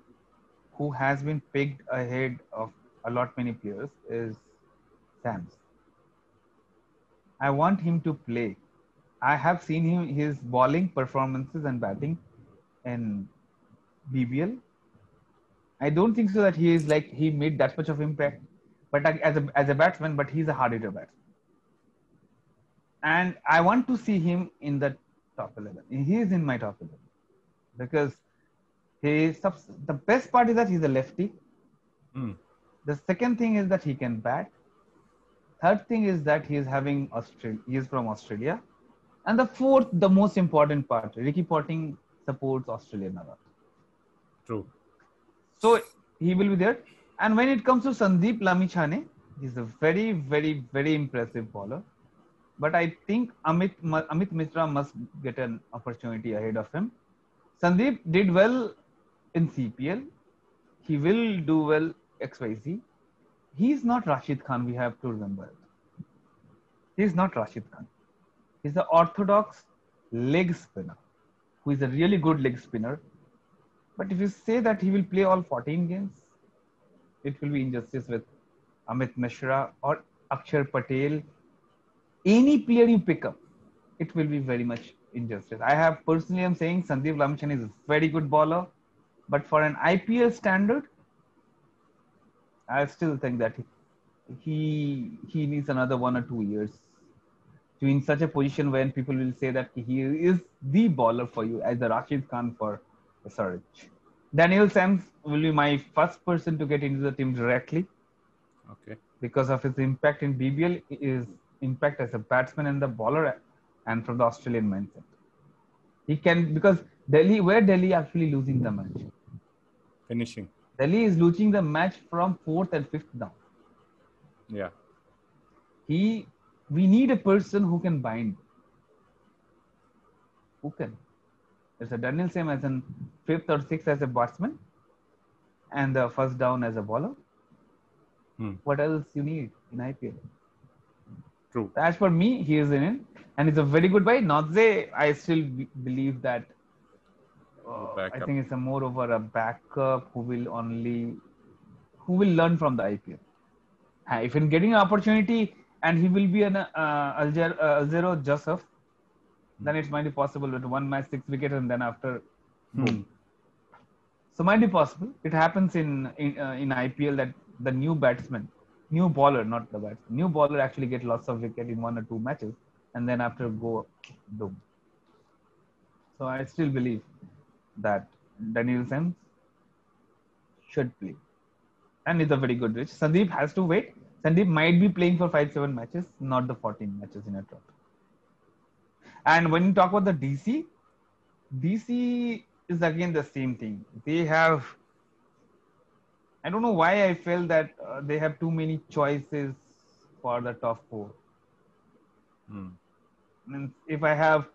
who has been picked ahead of a lot many players is Sams. I want him to play. I have seen his bowling performances and batting in BBL. I don't think so that he made that much of impact, but as a batsman, but he's a hard hitter batsman, and I want to see him in the top 11. He is in my top 11 because the best part is that he's a lefty. The second thing is that he can bat. Third thing is that he is from Australia. And the fourth, the most important part, Ricky Ponting supports Australia a lot. True. So he will be there. And when it comes to Sandeep Lamichhane, he's a very, very, very impressive bowler. But I think Amit Mishra must get an opportunity ahead of him. Sandeep did well in CPL. He will do well XYZ. He's not Rashid Khan, we have to remember it. He's not Rashid Khan. He's the orthodox leg spinner, who is a really good leg spinner. But if you say that he will play all 14 games, it will be injustice with Amit Mishra or Akshar Patel. Any player you pick up, it will be very much injustice. I am saying Sandeep Lamichhane is a very good bowler, but for an IPL standard, I still think that he needs another 1 or 2 years to in such a position when people will say that he is the bowler for you as the Rashid Khan for SRH. Daniel Sams will be my first person to get into the team directly Okay. because of his impact in BBL, his impact as a batsman and the bowler, and from the Australian mindset. He can, because Delhi actually losing the match. Finishing. Delhi is losing the match from fourth and fifth down. Yeah. We need a person who can bind. Who can? There's a Daniel Same as in fifth or sixth as a batsman, and the first down as a bowler. What else you need in IPL? True. As for me, he is in it, and it's a very good buy. Nodze, I still believe that. I think it's a more over a backup who will learn from the IPL. If in getting an opportunity and he will be an Alzero Joseph, then it might be possible with one match, 6 wickets, and then after boom. So might be possible. It happens in IPL that the new batsman, new bowler, not the batsman, new bowler actually get lots of wicket in 1 or 2 matches, and then after go boom. So I still believe that Daniel Sams should play, and it's a very good reach. Sandeep has to wait. Sandeep might be playing for 5-7 matches, not the 14 matches in a trot. And when you talk about the DC is again the same thing. They have, I don't know why I felt that they have too many choices for the top 4. If I have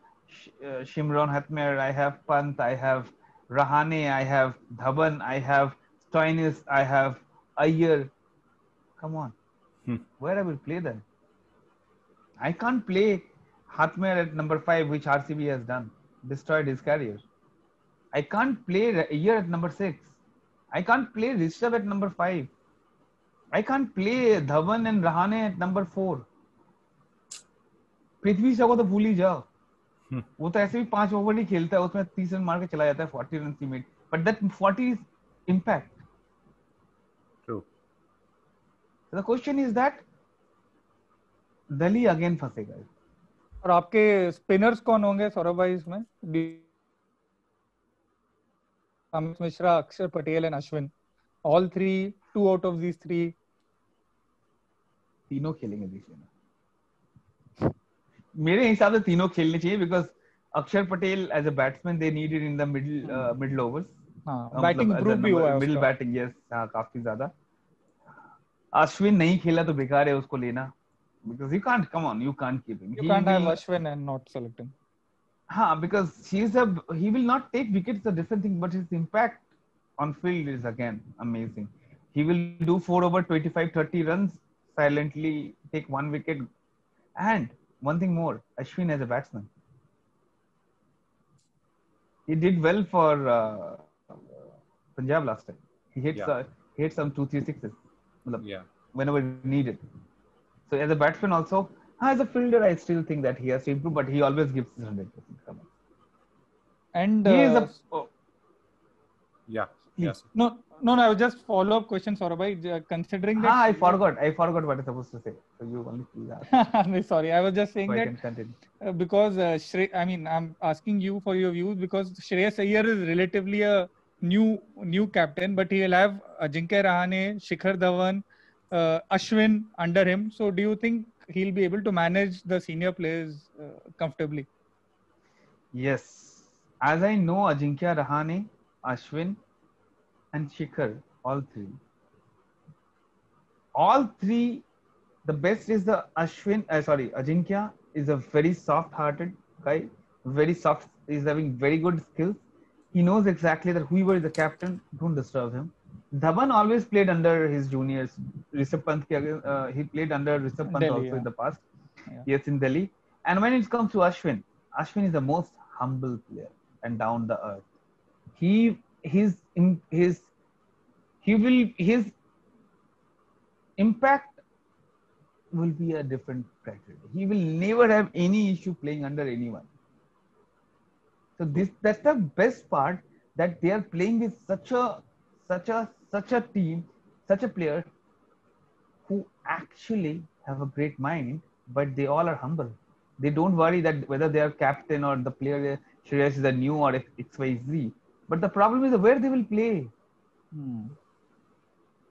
Shimron Hatmer, I have Pant, I have Rahane, I have Dhawan, I have Stoinis, I have Iyer. Come on. Where I will play them? I can't play Hatmer at number 5, which RCB has done. Destroyed his career. I can't play Iyer at number 6. I can't play Rishabh at number 5. I can't play Dhawan and Rahane at number 4. Prithvi Shaw को तो भूल ही जाओ, वो तो ऐसे भी 5 over नहीं खेलता है, उसमें 30 रन मार के चला जाता है 40 रन की मेट, but that 40 is impact. True. The question is that Delhi again फंसेगा. और आपके स्पिनर्स कौन होंगे सौरभ भाई इसमें? Amit Mishra, Axar Patel and Ashwin, all 3, 2 out of these 3 तीनों खेलेंगे बीच में. मेरे हिसाब से तीनों खेलने चाहिए, because Akshar Patel as a batsman they needed in the middle overs. Batting improve भी हुआ है, मिडिल बैटिंग यस काफी ज्यादा. अश्विन नहीं खेला तो बेकार है उसको लेना, because you can't keep him. You can't have Ashwin and not select him. Because he will not take wickets, a different thing, but his impact on field is again amazing. He will do 4 over 25-30 runs, silently take 1 wicket. And one thing more, Ashwin as a batsman, he did well for Punjab last time. He hit some 2-3 sixes whenever needed. So as a batsman also, as a fielder, I still think that he has to improve, but he always gives 100%. Come on. And he is yes. No. I was just follow-up question, Saurabh. Considering that I forgot what I was supposed to say. So you only please ask. Sorry, I was just saying so that because I'm asking you for your views, because Shreyas Iyer is relatively a new captain, but he will have Ajinkya Rahane, Shikhar Dhawan, Ashwin under him. So do you think he'll be able to manage the senior players comfortably? Yes. As I know, Ajinkya Rahane, Ashwin and Shikhar, all three, the best is the Ajinkya is a very soft-hearted guy, very soft, is having very good skills. He knows exactly that whoever is the captain, don't disturb him. Dhawan always played under his juniors. Rishabh Pant, he played under Rishabh Pant also in the past. Yes, in Delhi. And when it comes to Ashwin is the most humble player and down the earth. His impact will be a different criteria. He will never have any issue playing under anyone. So that's the best part, that they are playing with such a team, such a player who actually have a great mind, but they all are humble. They don't worry that whether they are captain or the player Shreyas is a new or XYZ. But the problem is where they will play.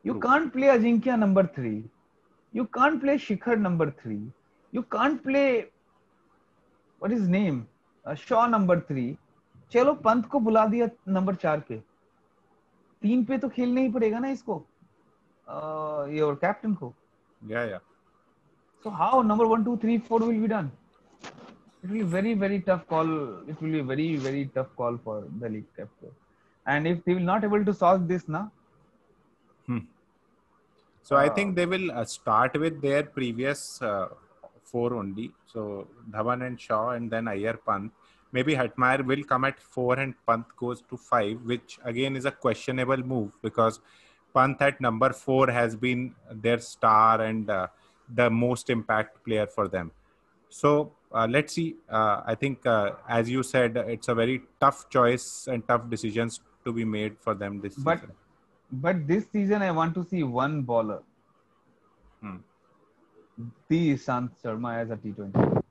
You True. can't play Ajinkya number 3. You can't play Shikhar number 3. You can't play, what is his name? Shaw number 3. चलो पंत को बुला दिया number 4 पे, 3 पे तो खेलना ही पड़ेगा ना इसको, ये और कैप्टन को. Yeah. So how number 1, 2, 3, 4 will be done? It will be very, very tough call. It will be very, very tough call for the league captain. And if they will not able to solve this now. So I think they will start with their previous 4 only. So Dhawan and Shaw and then Iyer, Pant. Maybe Hetmeyer will come at 4 and Pant goes to 5, which again is a questionable move because Pant at number 4 has been their star and the most impact player for them. So let's see. I think, as you said, it's a very tough choice and tough decisions to be made for them this season. But this season, I want to see one bowler. The Ishant Sharma as a T20.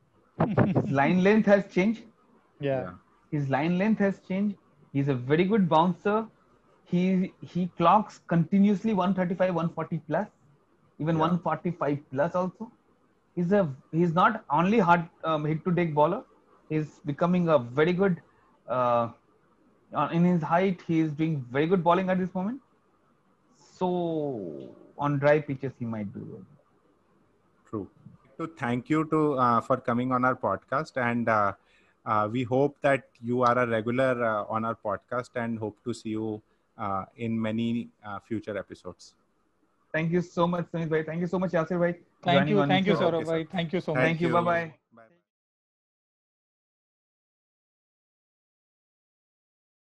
His line length has changed. Yeah. His line length has changed. He's a very good bouncer. He clocks continuously 135, 140 plus, even 145 plus also. He's not only hard hit to take bowler. He's becoming a very good in his height. He is doing very good bowling at this moment. So on dry pitches, he might do well. True. So thank you for coming on our podcast, and we hope that you are a regular on our podcast, and hope to see you in many future episodes. Thank you so much, Sunit bhai. Thank you so much, Yasir bhai. Thank you, Saurabh bhai. Saurabh bhai. Thank you so much. Thank you. Bye bye.